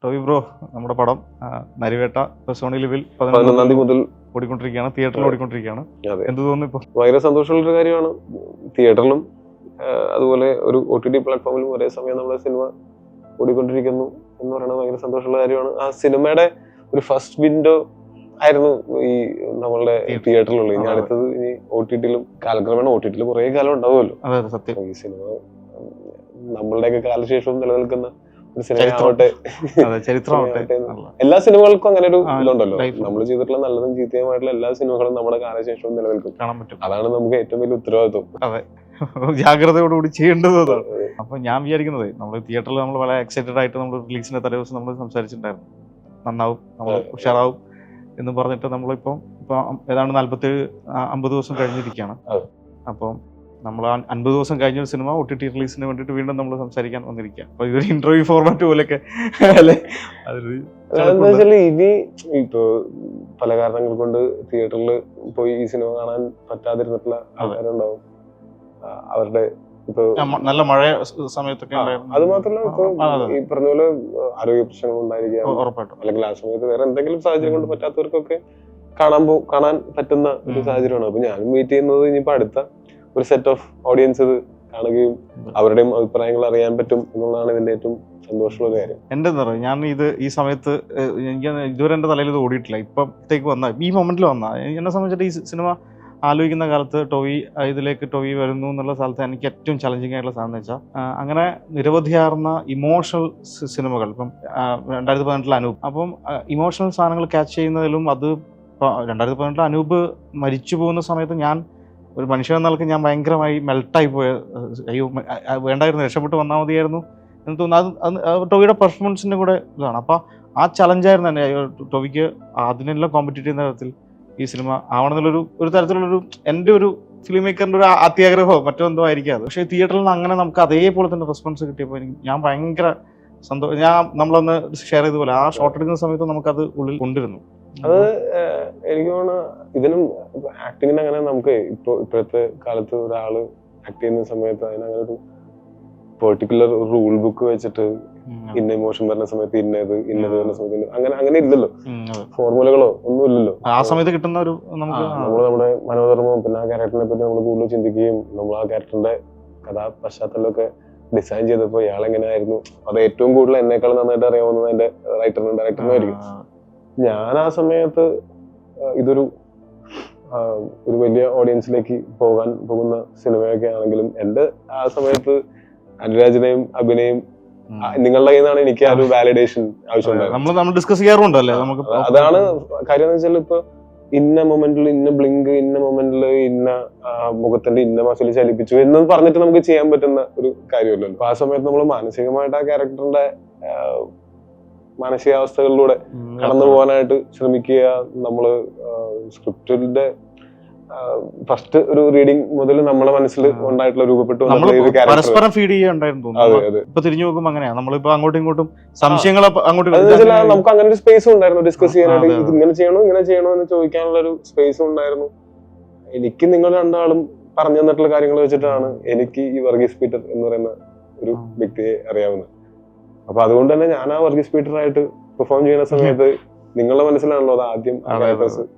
ടോവി bro, നമ്മുടെ പടം Narivetta Sony ലിവിൽ 11 തീയതി മുതൽ ഓടിക്കൊണ്ടിരിക്കുകയാണ്, തിയേറ്ററിൽ ഓടിക്കൊണ്ടിരിക്കുകയാണ്. എന്ത് തോന്നുന്നു ഇപ്പോൾ? ഭയങ്കര സന്തോഷമുള്ളൊരു കാര്യമാണ്. തിയേറ്ററിലും അതുപോലെ ഒരു OTT പ്ലാറ്റ്ഫോമിലും ഒരേ സമയം നമ്മുടെ സിനിമ ഓടിക്കൊണ്ടിരിക്കുന്നു എന്ന് പറയുന്നത് ഭയങ്കര സന്തോഷമുള്ള കാര്യമാണ്. ആ സിനിമയുടെ ഒരു ഫസ്റ്റ് വിൻഡോ ആയിരുന്നു ഈ നമ്മളുടെ തിയേറ്ററിലുള്ളത്. ഇനി അടുത്തത് ഇനി OTT-ലും കാലക്രമേണ OTT-ല് കുറെ കാലം ഉണ്ടാവുമല്ലോ. ഈ സിനിമ നമ്മളുടെയൊക്കെ കാലശേഷവും നിലനിൽക്കുന്ന ഒരു സിനിമയാവട്ടെ, എല്ലാ സിനിമകൾക്കും അങ്ങനെ ഒരു ഇതുണ്ടല്ലോ. നമ്മൾ ചെയ്തിട്ടുള്ള നല്ലതും ചീത്തയുമായിട്ടുള്ള എല്ലാ സിനിമകളും നമ്മുടെ കാലശേഷവും നിലനിൽക്കും. അതാണ് നമുക്ക് ഏറ്റവും വലിയ ഉത്തരവാദിത്വം. ജാഗ്രതയോടുകൂടി ചെയ്യേണ്ടത്. അപ്പൊ ഞാൻ വിചാരിക്കുന്നത് നമ്മൾ തിയേറ്ററിൽ നമ്മൾ വളരെ എക്സൈറ്റഡ് ആയിട്ട് നമ്മൾ റിലീസിന്റെ തലേ ദിവസം നമ്മൾ സംസാരിച്ചിട്ടുണ്ടായിരുന്നു, നന്നാവും, നമ്മൾ ഉഷാറാവും എന്ന് പറഞ്ഞിട്ട് നമ്മളിപ്പം ഏതാണ്ട് 47-50 ദിവസം കഴിഞ്ഞിരിക്കുകയാണ്. അപ്പം നമ്മൾ 50 ദിവസം കഴിഞ്ഞ ഒരു സിനിമ OTT റിലീസിന് വേണ്ടിയിട്ട് വീണ്ടും നമ്മൾ സംസാരിക്കാൻ വന്നിരിക്കുക. അപ്പൊ ഇതൊരു ഇന്റർവ്യൂ ഫോർമാറ്റ് പോലെയൊക്കെ അല്ലെ? ഇനി ഇപ്പൊ പല കാരണങ്ങൾ കൊണ്ട് തിയേറ്ററിൽ പോയി ഈ സിനിമ കാണാൻ പറ്റാതിരുന്നിട്ടുള്ള ആൾക്കാരുണ്ടാവും. അവരുടെ ഇപ്പൊ നല്ല മഴ സമയത്തൊക്കെ അത് മാത്രമല്ല, ഇപ്പൊ ഈ പറഞ്ഞ പോലെ ആരോഗ്യ പ്രശ്നങ്ങൾ ഉണ്ടായിരിക്കാം, അല്ലെങ്കിൽ ആ സമയത്ത് വേറെ എന്തെങ്കിലും സാഹചര്യം കൊണ്ട് പറ്റാത്തവർക്കൊക്കെ കാണാൻ പറ്റുന്ന ഒരു സാഹചര്യമാണ്. അപ്പൊ ഞാനും വെയിറ്റ് ചെയ്യുന്നത് ഇനിയിപ്പോ അടുത്ത ഒരു സെറ്റ് ഓഫ് ഓഡിയൻസ് ഇത് കാണുകയും അവരുടെയും അഭിപ്രായങ്ങൾ അറിയാൻ പറ്റും എന്നുള്ളതാണ് ഇതിന്റെ ഏറ്റവും സന്തോഷമുള്ള കാര്യം. എന്റെ എന്താ പറയുക, ഞാൻ ഈ സമയത്ത് എനിക്ക് ഇതുവരെ എന്റെ തലയിൽ ഇത് ഓടിയിട്ടില്ല. ഇപ്പത്തേക്ക് വന്ന ഈ മൊമെന്റിൽ വന്ന എന്നെ സംബന്ധിച്ചിട്ട് ഈ സിനിമ ആലോചിക്കുന്ന കാലത്ത് ടോവി വരുന്നു എന്നുള്ള സ്ഥലത്ത് എനിക്ക് ഏറ്റവും ചലഞ്ചിങ് ആയിട്ടുള്ള സാധനം എന്ന് വെച്ചാൽ, അങ്ങനെ നിരവധിയാർന്ന ഇമോഷണൽ സിനിമകൾ ഇപ്പം 2018 അനൂപ്, അപ്പം ഇമോഷണൽ സാധനങ്ങൾ ക്യാച്ച് ചെയ്യുന്നതിലും അത് 2018 അനൂപ് മരിച്ചു പോകുന്ന സമയത്ത് ഞാൻ ഒരു മനുഷ്യൻ എന്ന നിലക്ക് ഞാൻ ഭയങ്കരമായി മെൽട്ടായി പോയ, അയ്യോ വേണ്ടായിരുന്നു, രക്ഷപ്പെട്ട് വന്നാൽ മതിയായിരുന്നു എന്ന് തോന്നുന്നു. അത് ടോവിയുടെ പെർഫോമൻസിന്റെ കൂടെ ഇതാണ്. അപ്പൊ ആ ചലഞ്ചായിരുന്നു തന്നെ ടോവിക്ക്. അതിനെല്ലാം കോമ്പറ്റീറ്റ് ചെയ്യുന്ന തരത്തിൽ ഈ സിനിമ ആവണമെന്നുള്ളൊരു തരത്തിലുള്ളൊരു എൻ്റെ ഒരു ഫിലിം മേക്കറിന്റെ ഒരു അത്യാഗ്രഹമോ മറ്റോ എന്തോ ആയിരിക്കും അത്. പക്ഷേ തിയേറ്ററിൽ നിന്ന് അങ്ങനെ നമുക്ക് അതേപോലെ തന്നെ റെസ്പോൺസ് കിട്ടിയപ്പോൾ ഞാൻ ഭയങ്കര സന്തോഷം. നമ്മളൊന്ന് ഷെയർ ചെയ്ത പോലെ ആ ഷോട്ട് എടുക്കുന്ന സമയത്ത് നമുക്കത് ഉള്ളിൽ കൊണ്ടിരുന്നു. അത് എനിക്ക് തോന്നുന്നു ഇതിനും ആക്ടിങ്ങിന് അങ്ങനെ നമുക്ക് ഇപ്പോഴത്തെ കാലത്ത് ഒരാള് ആക്ട് ചെയ്യുന്ന സമയത്ത് അതിനങ്ങനെ ഒരു പെർട്ടിക്കുലർ റൂൾ ബുക്ക് വെച്ചിട്ട് ഇന്ന ഇമോഷൻ വരുന്ന സമയത്ത് ഇന്നത് വരുന്ന സമയത്ത് അങ്ങനെ ഇല്ലല്ലോ, ഫോർമുലകളോ ഒന്നും ഇല്ലല്ലോ. ആ സമയത്ത് കിട്ടുന്ന ഒരു നമ്മള് നമ്മുടെ മനോധർമ്മവും പിന്നെ ആ ക്യാരക്ടറിനെ പറ്റി നമ്മൾ കൂടുതൽ ചിന്തിക്കുകയും നമ്മൾ ആ ക്യാരക്ടറിന്റെ കഥാ പശ്ചാത്തലമൊക്കെ ഡിസൈൻ ചെയ്തപ്പോ ഇയാൾ എങ്ങനെയായിരുന്നു, അത് ഏറ്റവും കൂടുതൽ എന്നെക്കാൾ നന്നായിട്ട് അറിയാവുന്നത് അതിന്റെ റൈറ്ററിനും ഡയറക്ടറിനും ആയിരിക്കും. ഞാൻ ആ സമയത്ത് ഇതൊരു വലിയ ഓഡിയൻസിലേക്ക് പോകുന്ന സിനിമയൊക്കെ ആണെങ്കിലും എന്റെ ആ സമയത്ത് അനുരാജിനെയും അഭിനയും നിങ്ങളുടെ കയ്യിൽ നിന്നാണ് എനിക്ക് ആ ഒരു വാലിഡേഷൻ ആവശ്യമുണ്ടായിരുന്നു. അതാണ് കാര്യം എന്ന് വെച്ചാൽ, ഇപ്പൊ ഇന്ന മൊമെന്റിൽ ഇന്ന ബ്ലിങ്ക്, ഇന്ന മൊമെന്റിൽ ഇന്ന മുഖത്തിന്റെ ഇന്ന മസിൽ ചലിപ്പിച്ചു എന്ന് പറഞ്ഞിട്ട് നമുക്ക് ചെയ്യാൻ പറ്റുന്ന ഒരു കാര്യമല്ലല്ലോ. അപ്പൊ ആ സമയത്ത് നമ്മൾ മാനസികമായിട്ട് ആ ക്യാരക്ടറിന്റെ മാനസികാവസ്ഥകളിലൂടെ കടന്നു പോകാനായിട്ട് ശ്രമിക്കുക. നമ്മള് സ്ക്രിപ്റ്റിന്റെ ഫസ്റ്റ് ഒരു റീഡിങ് മുതൽ നമ്മളെ മനസ്സിൽ ഉണ്ടായിട്ടുള്ള രൂപപ്പെട്ടു പരസ്പരം ഫീഡ് ചെയ്യാണ്ടായിരുന്നു. ഇപ്പൊ തിരിഞ്ഞു നോക്കുമ്പോൾ അങ്ങനെയാ, നമ്മളിപ്പോ അങ്ങോട്ടും ഇങ്ങോട്ടും സംശയങ്ങൾ നമുക്ക് അങ്ങനെ ഒരു സ്പേസും ഉണ്ടായിരുന്നു ഡിസ്കസ് ചെയ്യാനായിട്ട്. ഇത് ഇങ്ങനെ ചെയ്യണോ എന്ന് ചോദിക്കാനുള്ള ഒരു സ്പേസും ഉണ്ടായിരുന്നു. എനിക്ക് നിങ്ങൾ രണ്ടാളും പറഞ്ഞു തന്നിട്ടുള്ള കാര്യങ്ങൾ വെച്ചിട്ടാണ് എനിക്ക് ഈ വർഗീസ് പീറ്റർ എന്ന് പറയുന്ന ഒരു വ്യക്തിയെ അറിയാവുന്നത്. അപ്പൊ അതുകൊണ്ട് തന്നെ ഞാൻ ആ വർഗീസ് പീറ്റർ ആയിട്ട് പെർഫോം ചെയ്യുന്ന സമയത്ത് നിങ്ങളുടെ മനസ്സിലാണല്ലോ അത് ആദ്യം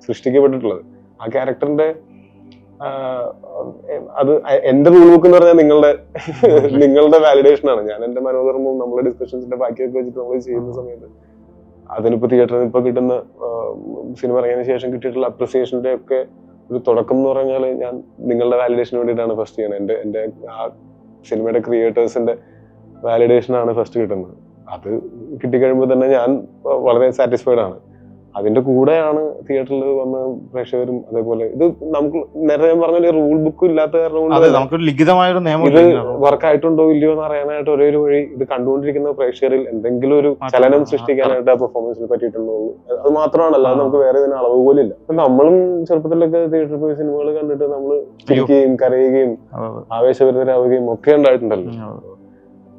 സൃഷ്ടിക്കപ്പെട്ടിട്ടുള്ളത്. ആ ക്യാരക്ടറിന്റെ അത് എന്റെ റൂൾ ബുക്ക് എന്ന് പറഞ്ഞാൽ നിങ്ങളുടെ വാലിഡേഷൻ ആണ്. ഞാൻ എന്റെ മനോധർമ്മവും നമ്മുടെ ഡിസ്കഷൻസിന്റെ ബാക്കിയൊക്കെ വെച്ചിട്ട് നമ്മൾ ചെയ്യുന്ന സമയത്ത് അതിനിപ്പോ തിയേറ്ററിൽ ഇപ്പൊ കിട്ടുന്ന സിനിമ ഇറങ്ങിയതിനു ശേഷം കിട്ടിയിട്ടുള്ള അപ്രിസിയേഷന്റെ ഒക്കെ ഒരു തുടക്കം എന്ന് പറഞ്ഞാൽ ഞാൻ നിങ്ങളുടെ വാലിഡേഷന് വേണ്ടിയിട്ടാണ് ഫസ്റ്റ് ചെയ്യുന്നത്. എന്റെ ആ സിനിമയുടെ ക്രിയേറ്റേഴ്സിന്റെ വാലിഡേഷൻ ആണ് ഫസ്റ്റ് കിട്ടുന്നത്. അത് കിട്ടിക്കഴിയുമ്പോൾ തന്നെ ഞാൻ വളരെ സാറ്റിസ്ഫൈഡ് ആണ്. അതിന്റെ കൂടെയാണ് തിയേറ്ററിൽ വന്ന് പ്രേക്ഷകരും അതേപോലെ. ഇത് നമുക്ക് നേരത്തെ ഞാൻ പറഞ്ഞ റൂൾ ബുക്കും ഇല്ലാത്ത കാരണം ഇത് വർക്ക് ആയിട്ടുണ്ടോ ഇല്ലയോ എന്ന് അറിയാനായിട്ട് ഒരേ ഒരു വഴി ഇത് കണ്ടുകൊണ്ടിരിക്കുന്ന പ്രേക്ഷകരിൽ എന്തെങ്കിലും ഒരു ചലനം സൃഷ്ടിക്കാനായിട്ട് ആ പെർഫോമൻസിനെ പറ്റിയിട്ടുള്ളൂ. അത് മാത്രമാണ്, അല്ലാതെ നമുക്ക് വേറെ ഇതിന് അളവ് പോലും ഇല്ല. നമ്മളും ചെറുപ്പത്തിലൊക്കെ തിയേറ്ററിൽ പോയി സിനിമകൾ കണ്ടിട്ട് നമ്മൾ ചിരിക്കുകയും കരയുകയും ആവേശഭരിതരാവുകയും ഒക്കെ ഉണ്ടായിട്ടുണ്ടല്ലോ.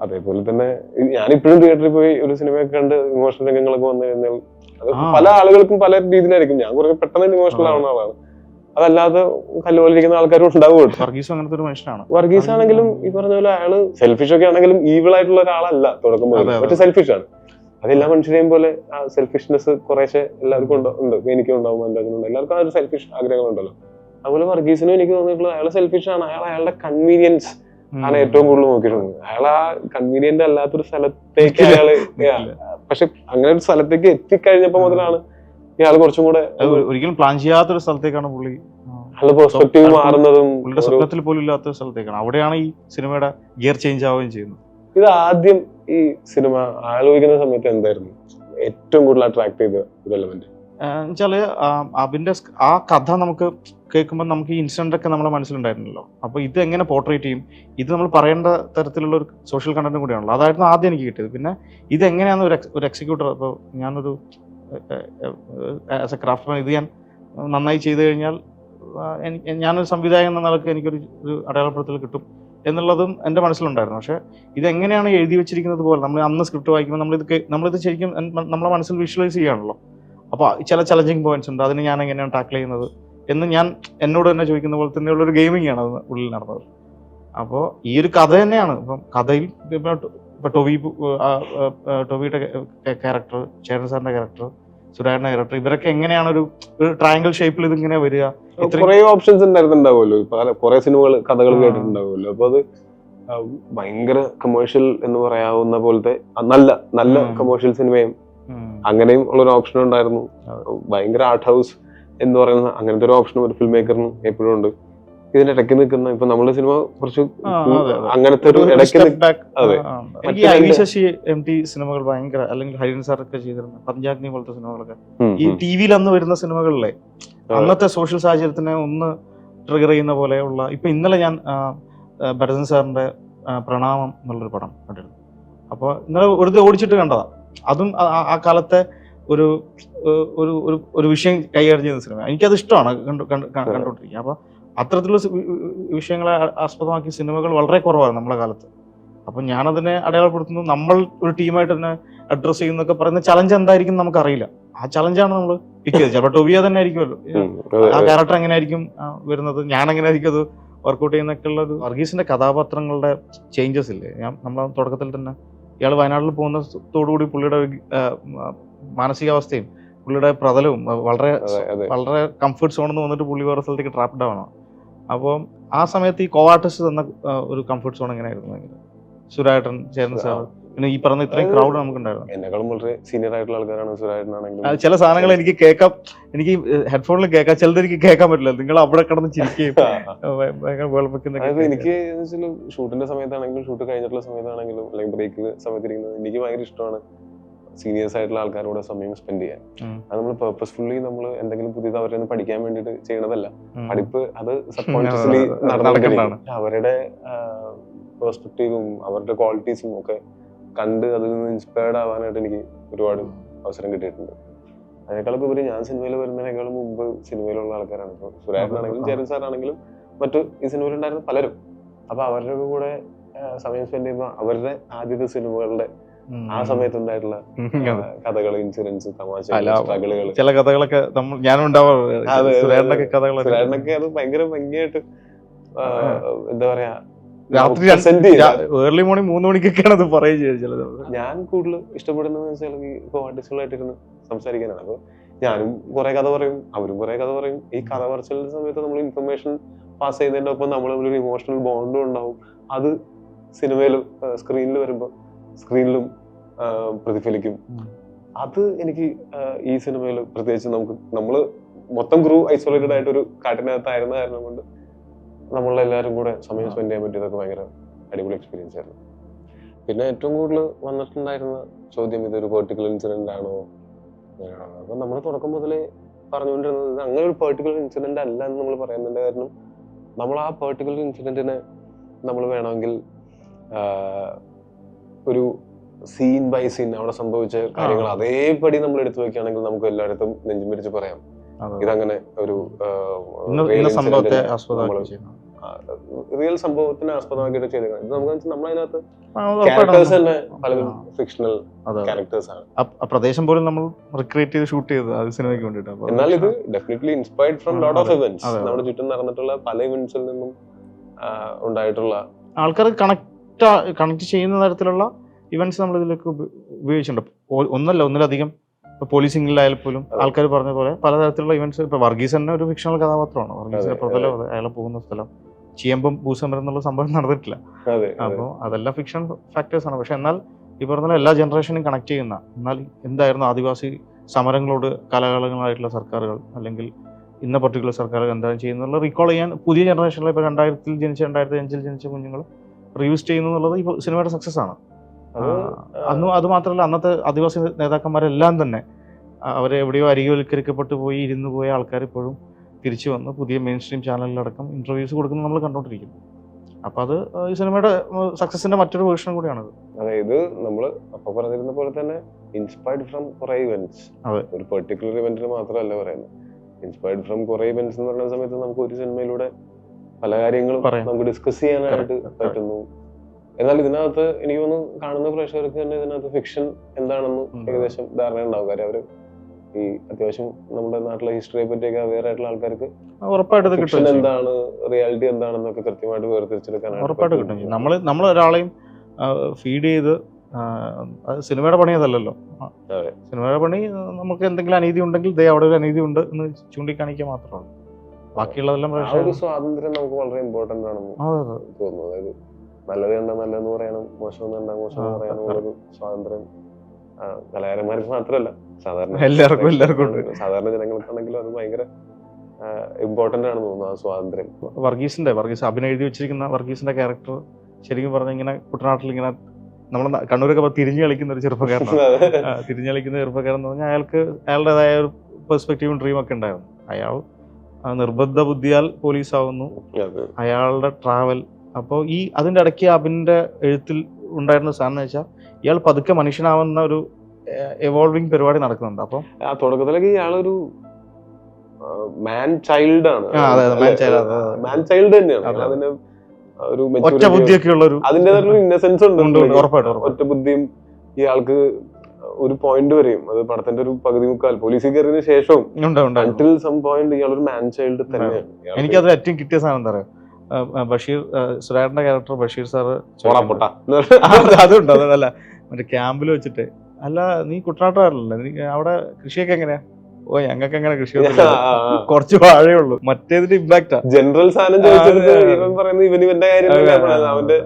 അതേപോലെ തന്നെ ഞാനിപ്പോഴും തിയേറ്ററിൽ പോയി ഒരു സിനിമയൊക്കെ കണ്ട് ഇമോഷണൽ രംഗങ്ങളൊക്കെ വന്നു കഴിഞ്ഞാൽ അത് പല ആളുകൾക്കും പല രീതിയിലായിരിക്കും. ഞാൻ കുറച്ച് പെട്ടെന്ന് ഇമോഷണൽ ആവുന്ന ആളാണ്. അതല്ലാതെ കല്ലുപോലിരിക്കുന്ന ആൾക്കാരും ഉണ്ടാവുമല്ലോ. വർഗീസ് ആണെങ്കിലും ഈ പറഞ്ഞ പോലെ അയാള് സെൽഫിഷ് ഒക്കെ ആണെങ്കിലും ഈവിൾ ആയിട്ടുള്ള ഒരാളല്ല തുടക്കം മുതൽ. മറ്റേ സെൽഫിഷ് ആണ്. അതെല്ലാ മനുഷ്യരെയും പോലെ ആ സെൽഫിഷ്നെസ് കുറേശ്ശെ എല്ലാവർക്കും ഉണ്ട്, എനിക്കും ഉണ്ടാവും, എല്ലാവർക്കും ഉണ്ട്, എല്ലാവർക്കും ആ ഒരു സെൽഫിഷ് ആഗ്രഹങ്ങളുണ്ടല്ലോ. അതുപോലെ വർഗീസിനും എനിക്ക് തോന്നിയിട്ടുള്ളത് അയാൾ സെൽഫിഷ് ആണ്. അയാളുടെ കൺവീനിയൻസ് ആണ് ഏറ്റവും കൂടുതൽ നോക്കിയിട്ടുള്ളത്. അയാൾ ആ കൺവീനിയന്റ് അല്ലാത്തൊരു സ്ഥലത്തേക്ക് അയാള് പക്ഷെ അങ്ങനെ ഒരു സ്ഥലത്തേക്ക് എത്തിക്കഴിഞ്ഞപ്പോ മുതലാണ് ഇയാൾ കുറച്ചും കൂടെ ഒരിക്കലും പ്ലാൻ ചെയ്യാത്തൊരു സ്ഥലത്തേക്കാണ് പുള്ളി അയാളുടെ പെർസ്പെക്റ്റീവ് മാറുന്നതും പുള്ളിയുടെ സ്വപ്നത്തിൽ പോലും ഇല്ലാത്ത സ്ഥലത്തേക്കാണ്. അവിടെയാണ് ഈ സിനിമയുടെ ഗിയർ ചേഞ്ച് ആവുകയും ചെയ്യുന്നത്. ഇത് ആദ്യം ഈ സിനിമ ആലോചിക്കുന്ന സമയത്ത് എന്തായിരുന്നു ഏറ്റവും കൂടുതൽ അട്രാക്ട് ചെയ്ത ഒരു എലമെന്റ്? എന്നുവെച്ചാല് അതിന്റെ ആ കഥ നമുക്ക് കേൾക്കുമ്പോൾ നമുക്ക് ഈ ഇൻസിഡന്റ് ഒക്കെ നമ്മുടെ മനസ്സിലുണ്ടായിരുന്നല്ലോ. അപ്പൊ ഇത് എങ്ങനെ പോർട്രേറ്റ് ചെയ്യും, ഇത് നമ്മൾ പറയേണ്ട തരത്തിലുള്ള ഒരു സോഷ്യൽ കണ്ടന്റും കൂടിയാണല്ലോ. അതായിരുന്നു ആദ്യം എനിക്ക് കിട്ടിയത്. പിന്നെ ഇതെങ്ങനെയാണ് ഒരു എക്സിക്യൂട്ടർ, ഇപ്പോൾ ഞാനൊരു ആസ് എ ക്രാഫ്റ്റർ ഇത് ഞാൻ നന്നായി ചെയ്തു കഴിഞ്ഞാൽ ഞാനൊരു സംവിധായകൻ എന്ന നിലക്ക് എനിക്കൊരു അടയാളപ്പെടുത്തൽ കിട്ടും എന്നുള്ളതും എൻ്റെ മനസ്സിലുണ്ടായിരുന്നു. പക്ഷേ ഇതെങ്ങനെയാണ് എഴുതി വെച്ചിരിക്കുന്നത് പോലെ നമ്മൾ അന്ന് സ്ക്രിപ്റ്റ് വായിക്കുമ്പോൾ നമ്മളിത് ശരിക്കും നമ്മളെ മനസ്സിൽ വിഷ്വലൈസ് ചെയ്യുകയാണല്ലോ. അപ്പോൾ ചില ചലഞ്ചിങ് പോയിന്റ്സ് ഉണ്ട്, അതിന് ഞാൻ എങ്ങനെയാണ് ടാക്കിൾ ചെയ്യുന്നത് എന്ന് ഞാൻ എന്നോട് തന്നെ ചോദിക്കുന്ന പോലെ തന്നെയുള്ളൊരു ഗെയിമിംഗ് ആണ് അത് ഉള്ളിൽ നടന്നത്. അപ്പോൾ ഈ ഒരു കഥ തന്നെയാണ്. ഇപ്പം കഥയിൽ ഇപ്പം ടോവിയുടെ ക്യാരക്ടർ, ചേരൻ സാറിന്റെ ക്യാരക്ടർ, സുരാജിന്റെ ക്യാരക്ടർ, ഇവരൊക്കെ എങ്ങനെയാണ് ഒരു ട്രയാങ്കിൾ ഷേപ്പിൽ ഇതിങ്ങനെ വരിക. കുറെ ഓപ്ഷൻസ് ഉണ്ടായിരുന്നുണ്ടാവുമല്ലോ, കുറെ സിനിമകൾ കഥകൾ കേട്ടിട്ടുണ്ടാവുമല്ലോ. അപ്പൊ അത് ഭയങ്കര കമേഴ്ഷ്യൽ എന്ന് പറയാവുന്ന പോലത്തെ നല്ല കമേഴ്ഷ്യൽ സിനിമയും അങ്ങനെയും ഉള്ളൊരു ഓപ്ഷൻ ഉണ്ടായിരുന്നു. ഭയങ്കര ആർട്ട് ഹൗസ് എന്ന് പറയുന്ന അങ്ങനത്തെ ഒരു ഓപ്ഷനും ഒരു ഫിലിം മേക്കറിന് എപ്പോഴും ഉണ്ട്. ഇതിന്റെ ഇടയ്ക്ക് നിൽക്കുന്ന ഇപ്പൊ നമ്മുടെ സിനിമ കുറച്ച് അങ്ങനത്തെ ഒരു ശശി MT സിനിമകൾ ഭയങ്കര, അല്ലെങ്കിൽ ഹരിൻ സാറൊക്കെ ചെയ്തിരുന്ന പഞ്ചാഗ്നി പോലത്തെ സിനിമകളൊക്കെ ഈ ടിവിയിൽ അന്ന് വരുന്ന സിനിമകളിലെ അന്നത്തെ സോഷ്യൽ സാഹചര്യത്തിനെ ഒന്ന് ട്രിഗർ ചെയ്യുന്ന പോലെയുള്ള. ഇപ്പൊ ഇന്നലെ ഞാൻ ഭരതൻ സാറിന്റെ പ്രണാമം എന്നുള്ളൊരു പടം കണ്ടിരുന്നു. അപ്പോൾ ഇന്നലെ വെറുതെ ഓടിച്ചിട്ട് കണ്ടതാ. അതും ആ കാലത്തെ ഒരു ഒരു വിഷയം കൈകാര്യം ചെയ്യുന്ന സിനിമ. എനിക്കത് ഇഷ്ടമാണ് കണ്ടോണ്ടിരിക്കുക. അപ്പൊ അത്തരത്തിലുള്ള വിഷയങ്ങളെ ആസ്പദമാക്കിയ സിനിമകൾ വളരെ കുറവാണ് നമ്മുടെ കാലത്ത്. അപ്പൊ ഞാനതിനെ അടയാളപ്പെടുത്തുന്നു. നമ്മൾ ഒരു ടീമായിട്ട് തന്നെ അഡ്രസ് ചെയ്യുന്നൊക്കെ പറയുന്ന ചലഞ്ച് എന്തായിരിക്കും നമുക്കറിയില്ല. ആ ചലഞ്ചാണ് നമ്മൾ പിക്ക് ചെയ്തത്. ചിലപ്പോൾ ടൊവിയ തന്നെ ആയിരിക്കുമല്ലോ ആ ക്യാരക്ടർ എങ്ങനെയായിരിക്കും വരുന്നത്, ഞാൻ എങ്ങനെ ആയിരിക്കും അത് വർക്ക്ഔട്ട് ചെയ്യുന്നൊക്കെ ഉള്ള ഒരു. വർഗീസിന്റെ കഥാപാത്രങ്ങളുടെ ചേഞ്ചസ് ഇല്ലേ, നമ്മൾ തുടക്കത്തിൽ തന്നെ ഇയാൾ വയനാട്ടിൽ പോകുന്നതോടുകൂടി പുള്ളിയുടെ മാനസികാവസ്ഥയും പുള്ളിയുടെ പ്രതലവും വളരെ വളരെ കംഫർട്ട് സോണിൽ നിന്ന് വന്നിട്ട് പുള്ളി വേറെ സ്ഥലത്തേക്ക് ട്രാപ്ഡ് ആവണം. അപ്പോൾ ആ സമയത്ത് ഈ കോ ആർട്ടിസ്റ്റ് തന്ന ഒരു കംഫർട്ട് സോൺ എങ്ങനെയായിരുന്നു? സുരാട്ടൻ, ചേരൻ സാർ, പിന്നെ ഈ പറഞ്ഞ ഇത്രയും ക്രൗഡ് നമുക്കുണ്ടായിരുന്നു. എന്നെക്കാളും വളരെ സീനിയർ ആയിട്ടുള്ള ആൾക്കാരാണ് സുരാട്ടനാണെങ്കിലും. ചില സാധനങ്ങൾ എനിക്ക് കേൾക്കാം, എനിക്ക് ഹെഡ്ഫോണിൽ കേൾക്കാം, ചിലത് എനിക്ക് കേൾക്കാൻ പറ്റില്ല. നിങ്ങൾ അവിടെ കിടന്ന് ചിരിക്കുകയും ഭയങ്കര എനിക്ക് ഷൂട്ടിന്റെ സമയത്താണെങ്കിലും ഷൂട്ട് കഴിഞ്ഞിട്ടുള്ള സമയത്താണെങ്കിലും അല്ലെങ്കിൽ ബ്രേക്ക് സമയത്ത് ഇരിക്കുന്നത് എനിക്ക് ഭയങ്കര ഇഷ്ടമാണ് സീനിയേഴ്സ് ആയിട്ടുള്ള ആൾക്കാരോട് സമയം സ്പെൻഡ് ചെയ്യാൻ. അത് നമ്മൾ പേർപ്പസ്ഫുള്ളി നമ്മൾ എന്തെങ്കിലും പുതിയത് അവരെ നിന്ന് പഠിക്കാൻ വേണ്ടിയിട്ട് ചെയ്യണതല്ല. പഠിപ്പ് അത് സബ് കോൺഷ്യസ്ലി നടന്നിട്ടാണ്. അവരുടെ പെർസ്പെക്റ്റീവും അവരുടെ ക്വാളിറ്റീസും ഒക്കെ കണ്ട് അതിൽ നിന്ന് ഇൻസ്പയർഡ് ആവാനായിട്ട് എനിക്ക് ഒരുപാട് അവസരം കിട്ടിയിട്ടുണ്ട്. അതിനേക്കാളൊക്കെ ഉപരി ഞാൻ സിനിമയിൽ വരുന്നതിനേക്കാളും മുമ്പ് സിനിമയിലുള്ള ആൾക്കാരാണ്. ഇപ്പോൾ സുരാജനാണെങ്കിലും ചേരൻ സാറാണെങ്കിലും മറ്റു ഈ സിനിമയിലുണ്ടായിരുന്ന പലരും. അപ്പൊ അവരുടെ കൂടെ സമയം സ്പെൻഡ് ചെയ്യുമ്പോൾ അവരുടെ ആദ്യത്തെ സിനിമകളുടെ ആ സമയത്തുണ്ടായിട്ടുള്ള കഥകൾ, ഇൻസിഡൻസ്, തമാശ, സ്ട്രഗിളുകൾ, ചില കഥകളൊക്കെ സുരാജനൊക്കെ അത് ഭയങ്കര ഭംഗിയായിട്ട് എന്താ പറയാ രാത്രി ഏർലി മോർണിംഗ് 3 മണിക്കൊക്കെയാണ് അത് പറയുക. ഞാൻ കൂടുതൽ ഇഷ്ടപ്പെടുന്നത് വെച്ചാൽ ഇപ്പൊ ആർട്ടിസ്റ്റുകളായിട്ടിരുന്ന് സംസാരിക്കാനാണ്. അപ്പൊ ഞാനും കുറെ കഥ പറയും, അവരും കുറെ കഥ പറയും. ഈ കഥ പറച്ചിലിന്റെ സമയത്ത് നമ്മൾ ഇൻഫർമേഷൻ പാസ് ചെയ്യുന്നതിന്റെ ഒപ്പം നമ്മൾ ഒരു ഇമോഷണൽ ബോണ്ടും ഉണ്ടാവും. അത് സിനിമയിലും സ്ക്രീനിൽ വരുമ്പോ സ്ക്രീനിലും പ്രതിഫലിക്കും. അത് എനിക്ക് ഈ സിനിമയിൽ പ്രത്യേകിച്ച് നമ്മള് മൊത്തം ക്രൂ ഐസൊലേറ്റഡ് ആയിട്ട് ഒരു കാട്ടിനകത്തായിരുന്ന കാരണം കൊണ്ട് നമ്മളെല്ലാവരും കൂടെ സമയം സ്പെൻഡ് ചെയ്യാൻ പറ്റിയതൊക്കെ ഭയങ്കര അടിപൊളി എക്സ്പീരിയൻസ് ആയിരുന്നു. പിന്നെ ഏറ്റവും കൂടുതൽ വന്നിട്ടുണ്ടായിരുന്ന ചോദ്യം ഇതൊരു പെർട്ടിക്കുലർ ഇൻസിഡന്റ് ആണോ? അപ്പൊ നമ്മൾ തുടക്കം മുതലേ പറഞ്ഞുകൊണ്ടിരുന്നത് അങ്ങനെ ഒരു പെർട്ടിക്കുലർ ഇൻസിഡന്റ് അല്ല എന്ന് നമ്മൾ പറയുന്നതിന്റെ കാരണം നമ്മൾ ആ പെർട്ടിക്കുലർ ഇൻസിഡന്റിനെ നമ്മൾ വേണമെങ്കിൽ ഒരു സീൻ ബൈ സീൻ അവിടെ സംഭവിച്ച കാര്യങ്ങൾ അതേപടി നമ്മൾ എടുത്തു വെക്കുകയാണെങ്കിൽ നമുക്ക് എല്ലായിടത്തും നെഞ്ചും പിരിച്ച് പറയാം ഇതങ്ങനെ ഒരു റിയൽ സംഭവത്തിനെ ആസ്പദമാക്കിയിട്ട് ചെയ്തേക്കാം. ഇത് നമുക്ക് നമ്മളതിനകത്ത് ക്യാരക്ടേഴ്സ് തന്നെ പലതും ഫിക്ഷണൽ ക്യാരക്ടേഴ്സ് ആണ്. പ്രദേശം പോലും നമ്മൾ റിക്രിയേറ്റ് ചെയ്ത് ഷൂട്ട് ചെയ്തത് അത് സിനിമയ്ക്ക് വേണ്ടിയിട്ട്. എന്നാൽ ഇത് definitely inspired from lot of events. നമ്മുടെ ചുറ്റും നടന്നിട്ടുള്ള പല ഇവന്റ്സിൽ നിന്നും ഉണ്ടായിട്ടുള്ള ആൾക്കാർ കണക്ട് ചെയ്യുന്ന തരത്തിലുള്ള ഇവന്റ്സ് നമ്മൾ ഇതിലേക്ക് ഉപയോഗിച്ചിട്ടുണ്ട്. ഒന്നിലധികം ഇപ്പോൾ പോലീസിംഗിലായാലും പോലും ആൾക്കാർ പറഞ്ഞ പോലെ പലതരത്തിലുള്ള ഇവന്റ്സ്. ഇപ്പോൾ വർഗീസ് തന്നെ ഒരു ഫിക്ഷണൽ കഥാപാത്രമാണ്. വർഗീസിന്റെ പ്രതലം അയാളെ പോകുന്ന സ്ഥലം ചീയമ്പം ഭൂസമരം എന്നുള്ള സംഭവം നടന്നിട്ടില്ല. അപ്പോൾ അതെല്ലാം ഫിക്ഷൻ ഫാക്ടേഴ്സ് ആണ്. പക്ഷെ എന്നാൽ ഈ പറഞ്ഞ എല്ലാ ജനറേഷനും കണക്ട് ചെയ്യുന്ന, എന്നാൽ എന്തായിരുന്നു ആദിവാസി സമരങ്ങളോട് കാലാകാലങ്ങളായിട്ടുള്ള സർക്കാരുകൾ അല്ലെങ്കിൽ ഇന്ന പർട്ടിക്കുലർ സർക്കാരുകൾ എന്താണ് ചെയ്യുന്നുള്ള റീകോൾ ചെയ്യാൻ പുതിയ ജനറേഷനിൽ ഇപ്പോൾ 2000-ൽ ജനിച്ച 2005-ൽ ജനിച്ച കുഞ്ഞുങ്ങൾ റിയൂസ് ചെയ്യുന്നു എന്നുള്ളത് ഇപ്പോൾ സിനിമയുടെ സക്സസ് ആണ്. അത് മാത്രമല്ല, അന്നത്തെ ആദിവാസി നേതാക്കന്മാരെല്ലാം തന്നെ അവരെ എവിടെയോ അരികവൽക്കരിക്കപ്പെട്ടു പോയി ഇരുന്നു പോയ ആൾക്കാർ ഇപ്പോഴും തിരിച്ചു വന്ന് പുതിയ മെയിൻ സ്ട്രീം ചാനലിലടക്കം ഇന്റർവ്യൂസ് കൊടുക്കുന്നത് നമ്മൾ കണ്ടുകൊണ്ടിരിക്കുന്നു. അപ്പൊ അത് ഈ സിനിമയുടെ സക്സസിന്റെ മറ്റൊരു വേർഷൻ കൂടിയാണത്. അതായത് നമ്മൾ അപ്പൊ പറഞ്ഞിരുന്ന പോലെ തന്നെ ഇൻസ്പയർഡ് ഫ്രം കുറെ ഇവന്റ്സ്, ഒരു പെർട്ടിക്കുലർ ഇവന്റിന് മാത്രമല്ല പറയുന്നത്. ഇൻസ്പയർഡ് ഫ്രം കുറെ ഇവന്റ്സ് എന്ന് പറയുന്ന സമയത്ത് നമുക്ക് ഒരു സിനിമയിലൂടെ പല കാര്യങ്ങളും നമുക്ക് ഡിസ്കസ് ചെയ്യാനായിട്ട് പറ്റുന്നു. എന്നാൽ ഇതിനകത്ത് എനിക്ക് തോന്നുന്നു കാണുന്ന പ്രേക്ഷകർക്ക് തന്നെ ഇതിനകത്ത് ഫിക്ഷൻ എന്താണെന്ന് ഏകദേശം ധാരണ ഉണ്ടാവും. കാര്യം അവര് ഈ അത്യാവശ്യം നമ്മുടെ നാട്ടിലെ ഹിസ്റ്ററിയെ പറ്റിയൊക്കെ അവെയർ ആയിട്ടുള്ള ആൾക്കാർക്ക് ഉറപ്പായിട്ട് ഫിക്ഷൻ എന്താണ് റിയാലിറ്റി എന്താണെന്നൊക്കെ കൃത്യമായിട്ട് വേർതിരിച്ചെടുക്കാനായിട്ട് കിട്ടും. നമ്മൾ ഒരാളെയും ഫീഡ് ചെയ്ത് സിനിമയുടെ പണി അതല്ലല്ലോ. സിനിമയുടെ പണി നമുക്ക് എന്തെങ്കിലും അനീതി ഉണ്ടെങ്കിൽ അവിടെ ഒരു അനീതി ഉണ്ട് എന്ന് ചൂണ്ടിക്കാണിക്കുക മാത്രമാണ്. ബാക്കിയുള്ളതെല്ലാം സ്വാതന്ത്ര്യം നമുക്ക് വളരെ ഇമ്പോർട്ടന്റ് ആണെന്ന് തോന്നുന്നു. അതായത് നല്ലത് എന്താ നല്ലതെന്ന് പറയണം, മോശം എന്താ മോശം എന്ന് പറയാനുള്ള സ്വാതന്ത്ര്യം കലാകാരന്മാർക്ക് മാത്രമല്ല സാധാരണ എല്ലാവർക്കും സാധാരണ ജനങ്ങൾക്കാണെങ്കിലും അത് ഭയങ്കര ഇമ്പോർട്ടന്റ് ആണെന്ന് തോന്നുന്നു ആ സ്വാതന്ത്ര്യം. വർഗീസ് അഭിനയം എഴുതി വെച്ചിരിക്കുന്ന വർഗീസിന്റെ ക്യാരക്ടർ ശരിക്കും പറഞ്ഞ ഇങ്ങനെ കുട്ടനാട്ടിൽ ഇങ്ങനെ നമ്മളെ കണ്ണൂരൊക്കെ തിരിഞ്ഞു കളിക്കുന്ന ഒരു ചെറുപ്പക്കാരനാണ്. തിരിഞ്ഞു കളിക്കുന്ന ചെറുപ്പക്കാരൻ എന്ന് പറഞ്ഞാൽ അയാളുടേതായ ഒരു പെർസ്പെക്റ്റീവും ഡ്രീമൊക്കെ ഉണ്ടായിരുന്നു. അയാൾ നിർബന്ധ ബുദ്ധിയാൽ പോലീസ് ആവുന്നു, അയാളുടെ ട്രാവൽ. അപ്പോൾ ഈ അതിൻ്റെ ഇടയ്ക്ക് അബിൻ്റെ എഴുത്തിൽ ഉണ്ടായിരുന്ന സാധനം എന്ന് വെച്ചാൽ ഇയാൾ പതുക്കെ മനുഷ്യനാവുന്ന ഒരു എവോൾവിംഗ് പരിപാടി നടക്കുന്നുണ്ട്. അപ്പോൾ ആ തുടക്കത്തിലേക്ക് ഇയാളൊരു മാൻ ചൈൽഡ് ആണ്. മാൻ ചൈൽഡ് തന്നെയാണ്. അതിന് ഒരു ഒറ്റ ബുദ്ധിയൊക്കെ ഉള്ള ഒരു അതിൻ്റെതായിട്ടുള്ള ഇന്നസെൻസ് ഉണ്ട്. ഒറ്റ ബുദ്ധിയും ഇയാൾക്ക് ഒരു പോയിന്റ് വരെയും, അത് പടത്തിന്റെ ഒരു പകുതി മുക്കാൽ പോലീസിൽ കയറിയതിനു ശേഷവും അൺടിൽ സം പോയിന്റ് ഇയാളൊരു മാൻ ചൈൽഡ് തന്നെയാണ്. എനിക്കത് ഏറ്റവും കിട്ടിയ സാധനം എന്താ പറയാ, ബഷീർ സുരാറിന്റെ ക്യാരക്ടർ ബഷീർ സാറ് അതുണ്ട്. അതല്ല മറ്റേ ക്യാമ്പിൽ വെച്ചിട്ട്, അല്ല നീ കുട്ടനാട്ടുകാരല്ലേ, നീ അവിടെ കൃഷിയൊക്കെ എങ്ങനെയാ? ഓ ഞങ്ങൾക്ക് എങ്ങനെ കൃഷിയൊന്നും കുറച്ച് വാഴയേ ഉള്ളൂ. മറ്റേതിന്റെ ഇമ്പാക്റ്റാ ജനറൽ സാധനം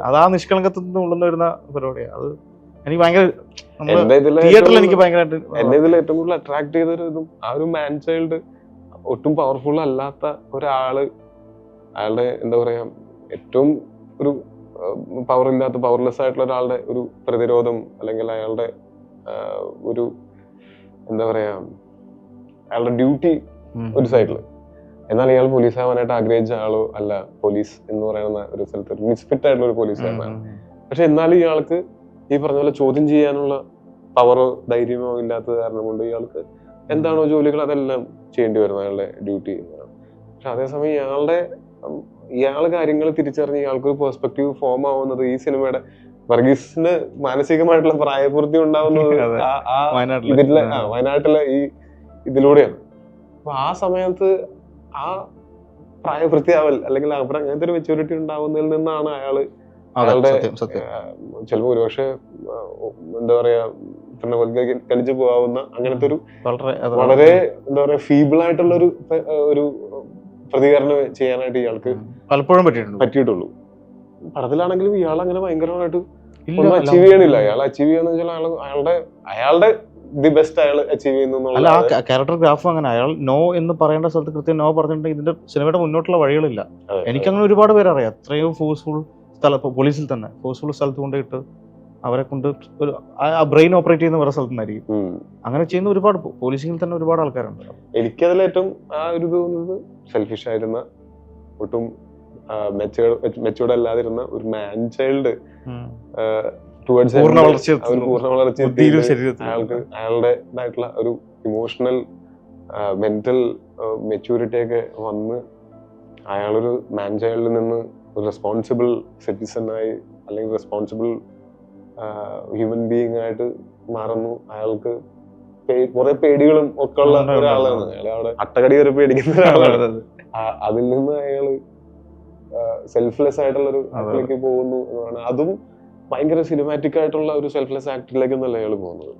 അതാ നിഷ്കളങ്കത്തിൽ ഉള്ളുന്ന വരുന്ന പരിപാടിയാ. അത് എനിക്ക് ഭയങ്കര തിയേറ്ററിൽ എനിക്ക് ഭയങ്കരമായിട്ട് എന്നെ ഇതിൽ ഏറ്റവും കൂടുതൽ അട്രാക്ട് ചെയ്തൊരു ഇതും ആ ഒരു മാൻ ചൈൽഡ് ഒട്ടും പവർഫുൾ അല്ലാത്ത ഒരാള്, അയാളുടെ എന്താ പറയാ ഏറ്റവും ഒരു പവർലെസ് ആയിട്ടുള്ള ഒരാളുടെ ഒരു പ്രതിരോധം, അല്ലെങ്കിൽ അയാളുടെ ഒരു എന്താ പറയാ അയാളുടെ ഡ്യൂട്ടി ഒരു സൈഡില്. എന്നാൽ ഇയാൾ പോലീസ് ആവാനായിട്ട് ആഗ്രഹിച്ച ആളോ അല്ല പോലീസ് എന്ന് പറയുന്ന ഒരു സ്ഥലത്ത് മിസ്ഫിറ്റ് ആയിട്ടുള്ള ഒരു പോലീസുകാരനാണ്. പക്ഷെ എന്നാലും ഇയാൾക്ക് ഈ പറഞ്ഞ പോലെ ചോദ്യം ചെയ്യാനുള്ള പവറോ ധൈര്യമോ ഇല്ലാത്തത് കാരണം കൊണ്ട് ഇയാൾക്ക് എന്താണോ ജോലികൾ അതെല്ലാം ചെയ്യേണ്ടി വരുന്നത് അയാളുടെ ഡ്യൂട്ടി എന്നാണ്. പക്ഷെ അതേസമയം ഇയാള് കാര്യങ്ങൾ തിരിച്ചറിഞ്ഞ് ഇയാൾക്കൊരു പെർസ്പെക്റ്റീവ് ഫോം ആവുന്നത് ഈ സിനിമയുടെ വർഗീസിന് മാനസികമായിട്ടുള്ള പ്രായപൂർത്തി ഉണ്ടാവുന്നത് വയനാട്ടിലെ ഈ ഇതിലൂടെയാണ്. അപ്പൊ ആ സമയത്ത് ആ പ്രായപൂർത്തിയാവൽ അല്ലെങ്കിൽ അവിടെ അങ്ങനത്തെ ഒരു മെച്യൂരിറ്റി ഉണ്ടാവുന്നതിൽ നിന്നാണ് അയാള് അയാളുടെ ചിലപ്പോ ഒരുപക്ഷെ എന്താ പറയാ തൃണവൽക്കരിച്ചു പോകാവുന്ന അങ്ങനത്തെ ഒരു വളരെ എന്താ പറയാ ഫീബിൾ ആയിട്ടുള്ള ഒരു പ്രതികരണം ചെയ്യാനായിട്ട് ഇയാൾക്ക് പലപ്പോഴും പറ്റിയിട്ടുള്ളൂ. പടത്തിലാണെങ്കിലും ഇയാൾ അങ്ങനെ ഭയങ്കരമായിട്ട് ഒന്നും അച്ചീവ് ചെയ്യണില്ല. അയാൾ അച്ചീവ് ചെയ്യാന്ന് വെച്ചാൽ അയാളുടെ ദി ബെസ്റ്റ് അയാൾ അച്ചീവ് ചെയ്യുന്നു. ക്യാരക്ടർ ഗ്രാഫ് അങ്ങനെ അയാൾ നോ എന്ന് പറയേണ്ട സ്ഥലത്ത് കൃത്യം നോ പറഞ്ഞിട്ടുണ്ടെങ്കിൽ ഇതിന്റെ സിനിമയുടെ മുന്നോട്ടുള്ള വഴികളില്ല. എനിക്കങ്ങനെ ഒരുപാട് പേരറിയാം. എത്രയോ ഫോഴ്സ്ഫുൾ സ്ഥലത്ത് പോലീസിൽ തന്നെ ഫോഴ്സ്ഫുൾ സ്ഥലത്ത് കൊണ്ടിട്ട് അവരെ കൊണ്ട് ഒരു ബ്രെയിൻ ഓപ്പറേറ്റ് ചെയ്യുന്ന വേറെ സ്ഥലത്ത് നിന്നായിരിക്കും. അങ്ങനെ ചെയ്യുന്ന ഒരുപാട് പോലീസിൽ തന്നെ ഒരുപാട് ആൾക്കാരുണ്ട്. എനിക്കതിൽ ഏറ്റവും ആ ഒരു തോന്നുന്നത് സെൽഫിഷ് ആയിരുന്ന ഒട്ടും മെച്ചൂർഡ് അല്ലാതിരുന്ന ഒരു മാൻ ചൈൽഡ് പൂർണ്ണ വളർച്ച അയാളുടേതായിട്ടുള്ള ഒരു ഇമോഷണൽ മെന്റൽ മെച്യൂരിറ്റി ഒക്കെ വന്ന് അയാളൊരു മാൻ ചൈൽഡിൽ നിന്ന് ഒരു റെസ്പോൺസിബിൾ സിറ്റിസണായി അല്ലെങ്കിൽ റെസ്പോൺസിബിൾ ഹ്യൂമൻ ബീയിങ് ആയിട്ട് മാറുന്നു. അയാൾക്ക് കുറെ പേടികളും ഒക്കെ ഉള്ള ഒരാളാണ്. അയാളവിടെ അട്ടകടി വരെ പേടിക്കുന്ന ഒരാളാണ്. അതിൽ നിന്ന് അയാള് സെൽഫ്ലെസ് ആയിട്ടുള്ള ഒരു ഇതിലേക്ക് പോകുന്നു എന്നതാണ്. അതും ഭയങ്കര സിനിമാറ്റിക് ആയിട്ടുള്ള ഒരു സെൽഫ്ലെസ് ആക്ടിലേക്കൊന്നല്ല അയാൾ പോകുന്നത്.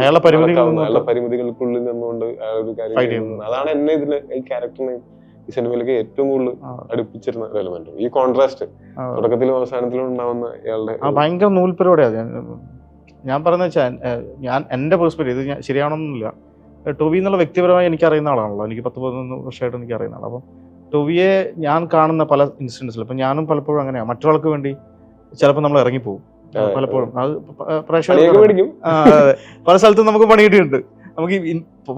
അയാളുടെ പരിമിതികൾക്കുള്ളിൽ നിന്നുകൊണ്ട് അയാൾ ഒരു കാര്യം ചെയ്യുന്നത്. അതാണ് എന്നെ ഈ ക്യാരക്ടറിനെ ഈ സിനിമയിലേക്ക് ഏറ്റവും കൂടുതൽ അടുപ്പിച്ചിരുന്ന ഒരു എലമെന്റ്. ഈ കോൺട്രാസ്റ്റ് തുടക്കത്തിലും അവസാനത്തിലും ഉണ്ടാവുന്ന ഇയാളുടെ ഭയങ്കര നൂൽപ്പരോടെയാണ് ഞാൻ പറയുന്നത് വെച്ചാൽ, ഞാൻ എന്റെ പെർസ്പെക്റ്റീവ് ഇത് ശരിയാണെന്നില്ല. ടോവി എന്നുള്ള വ്യക്തിപരമായി എനിക്ക് അറിയുന്ന ആളാണല്ലോ, എനിക്ക് 10-11 വർഷമായിട്ട് എനിക്ക് അറിയുന്ന ആളാണ്. അപ്പം ടോവിയെ ഞാൻ കാണുന്ന പല ഇൻസിഡൻസിലും ഇപ്പം ഞാനും പലപ്പോഴും അങ്ങനെയാണ്, മറ്റൊരാൾക്ക് വേണ്ടി ചിലപ്പോൾ നമ്മൾ ഇറങ്ങിപ്പോകും പലപ്പോഴും. അത് പ്രേക്ഷകർ പല സ്ഥലത്തും നമുക്ക് പണി കിട്ടിയിട്ടുണ്ട്. നമുക്ക്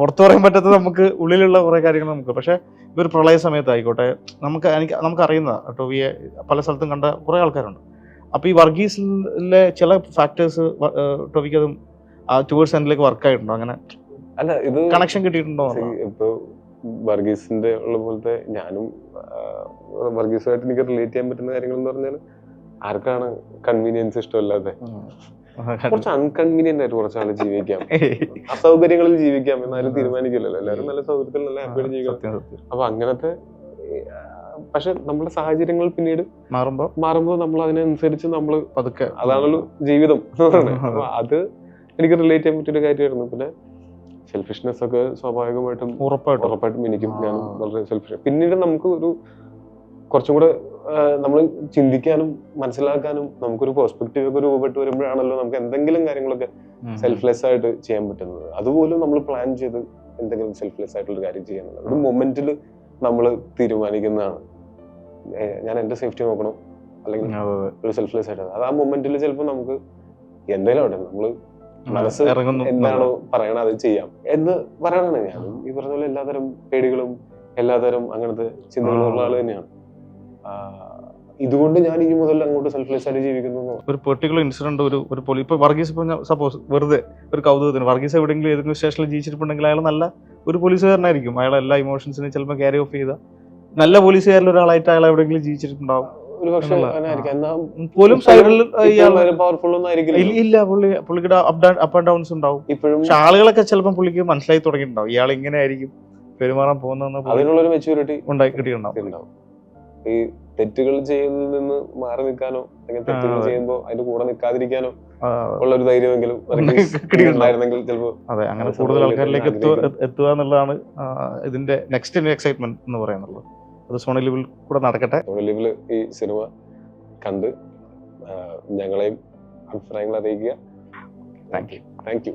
പുറത്തു പറയാൻ പറ്റാത്ത നമുക്ക് ഉള്ളിലുള്ള കുറെ കാര്യങ്ങൾ നമുക്ക്. പക്ഷെ ഇതൊരു പ്രളയ സമയത്തായിക്കോട്ടെ, നമുക്ക് അറിയുന്ന ടോവിയെ പല സ്ഥലത്തും കണ്ട കുറെ ആൾക്കാരുണ്ട്. അപ്പൊ ഈ വർഗീസിലെ ചില ഫാക്ടേഴ്സ് ടോവിക്ക് അതും ടുവേഴ്സ് എൻഡിലേക്ക് വർക്കായിട്ടുണ്ടോ? അങ്ങനെ അല്ല, ഇത് കണക്ഷൻ കിട്ടിയിട്ടുണ്ടോ? ഇപ്പൊ വർഗീസിന്റെ ഉള്ള പോലത്തെ ഞാനും വർഗീസുമായിട്ട് എനിക്ക് റിലേറ്റ് ചെയ്യാൻ പറ്റുന്ന കാര്യങ്ങൾ എന്ന് പറഞ്ഞാൽ, ആർക്കാണ് കൺവീനിയൻസ് ഇഷ്ടമല്ലാതെ? കുറച്ച് അൺകൺവീനിയന്റ് ആയിട്ട് കുറച്ചാൾ ജീവിക്കാം, അസൗകര്യങ്ങളിൽ ജീവിക്കാം എന്നാലും തീരുമാനിക്കില്ലല്ലോ. എല്ലാവരും നല്ല സൗകര്യത്തിൽ നല്ല ഹാപ്പിയായിട്ട് ജീവിക്കാം. അപ്പൊ അങ്ങനത്തെ, പക്ഷെ നമ്മുടെ സാഹചര്യങ്ങൾ പിന്നീട് മാറുമ്പോ നമ്മൾ അതിനനുസരിച്ച് നമ്മൾ പതുക്കെ, അതാണല്ലോ ജീവിതം എന്ന് പറയുന്നത്. അപ്പൊ അത് എനിക്ക് റിലേറ്റ് ചെയ്യാൻ പറ്റിയൊരു കാര്യമായിരുന്നു. പിന്നെ സെൽഫിഷ്നെസ് ഒക്കെ സ്വാഭാവികമായിട്ടും ഉറപ്പായിട്ടും എനിക്കും, ഞാൻ വളരെ സെൽഫിഷ്. പിന്നീട് നമുക്ക് ഒരു കുറച്ചും കൂടെ നമ്മൾ ചിന്തിക്കാനും മനസ്സിലാക്കാനും നമുക്കൊരു പെർസ്പെക്റ്റീവ് ഒക്കെ രൂപപ്പെട്ട് വരുമ്പോഴാണല്ലോ നമുക്ക് എന്തെങ്കിലും കാര്യങ്ങളൊക്കെ സെൽഫ്ലെസ് ആയിട്ട് ചെയ്യാൻ പറ്റുന്നത്. അതുപോലും നമ്മൾ പ്ലാൻ ചെയ്ത് എന്തെങ്കിലും സെൽഫ്ലെസ് ആയിട്ടുള്ള കാര്യം ചെയ്യാനുള്ളത് ഒരു മൊമെന്റിൽ നമ്മൾ തീരുമാനിക്കുന്നതാണ്. ഞാൻ എന്റെ സേഫ്റ്റി നോക്കണം, അല്ലെങ്കിൽ ഒരു സെൽഫ്ലെസ് ആയിട്ട് അത് ആ മൊമെന്റിൽ ചിലപ്പോൾ നമുക്ക് എന്തായാലും അവിടെ നമ്മള് മനസ്സ് എന്താണോ പറയണ അത് ചെയ്യാം എന്ന് പറയണാണ്. ഞാനും ഈ പറഞ്ഞ പോലെ എല്ലാതരം പേടികളും എല്ലാതരം അങ്ങനത്തെ ചിന്തകളും ഉള്ള ആള് തന്നെയാണ്. ഇതുകൊണ്ട് ഞാൻ ഇനി മുതൽ അങ്ങോട്ട് സെൽഫ്ലെസ് ആയിട്ട് ജീവിക്കുന്നു. ഒരു പെർട്ടിക്കുലർ ഇൻസിഡന്റ് ഒരു ഇപ്പൊ വർഗീസ്, ഇപ്പൊ സപ്പോസ് വെറുതെ ഒരു കൗതുകത്തിന് വർഗീസ് എവിടെയെങ്കിലും ഏതെങ്കിലും സ്റ്റേഷനിൽ ജീവിച്ചിട്ടുണ്ടെങ്കിൽ അയാൾ നല്ല ഒരു പോലീസുകാരനായിരിക്കും. അയാൾ എല്ലാ ഇമോഷൻസിനും ചിലപ്പോൾ ക്യാരി ഓഫ് ചെയ്ത നല്ല പോലീസുകാരിൽ ഒരാളായിട്ട് അയാൾ എവിടെയെങ്കിലും ജീവിച്ചിട്ടുണ്ടാവും. ഒരുപക്ഷെ പോലും സൈഡിൽ പവർഫുൾ ഒന്നും ആയിരിക്കില്ല. ഇല്ല, പുള്ളിയുടെ അപ്പ് ആൻഡ് ഡൗൺസ് ഉണ്ടാവും. പക്ഷെ ആളുകളൊക്കെ ചിലപ്പോൾ പുള്ളിക്ക് മനസ്സിലായി തുടങ്ങിയിട്ടുണ്ടാവും ഇയാൾ ഇങ്ങനെ ആയിരിക്കും പെരുമാറാൻ പോകുന്ന, അതിനുള്ളൊരു മെച്യൂരിറ്റി ഉണ്ടായി കിട്ടിയിട്ടുണ്ടാവും. ഈ തെറ്റുകൾ ചെയ്യുന്നതിൽ നിന്ന് മാറി നിൽക്കാനോ അല്ലെങ്കിൽ തെറ്റുകൾ ചെയ്യുമ്പോൾ അതിന്റെ കൂടെ നിൽക്കാതിരിക്കാനോ ഉള്ള ഒരു ധൈര്യമെങ്കിലും ഉണ്ടായിരുന്നെങ്കിൽ ചിലപ്പോ. അതെ, അങ്ങനെ കൂടുതൽ ആൾക്കാരിലേക്ക് എത്തുക എന്നുള്ളതാണ് ഇതിന്റെ നെക്സ്റ്റ് എക്സൈറ്റ്മെന്റ് എന്ന് പറയുന്നത്. അത് സോണി ലിവിൽ കൂടെ നടക്കട്ടെ. സോണി ലിവിൽ ഈ സിനിമ കണ്ട് ഞങ്ങളെയും അഭിപ്രായങ്ങൾ അറിയിക്കുക. Thank you.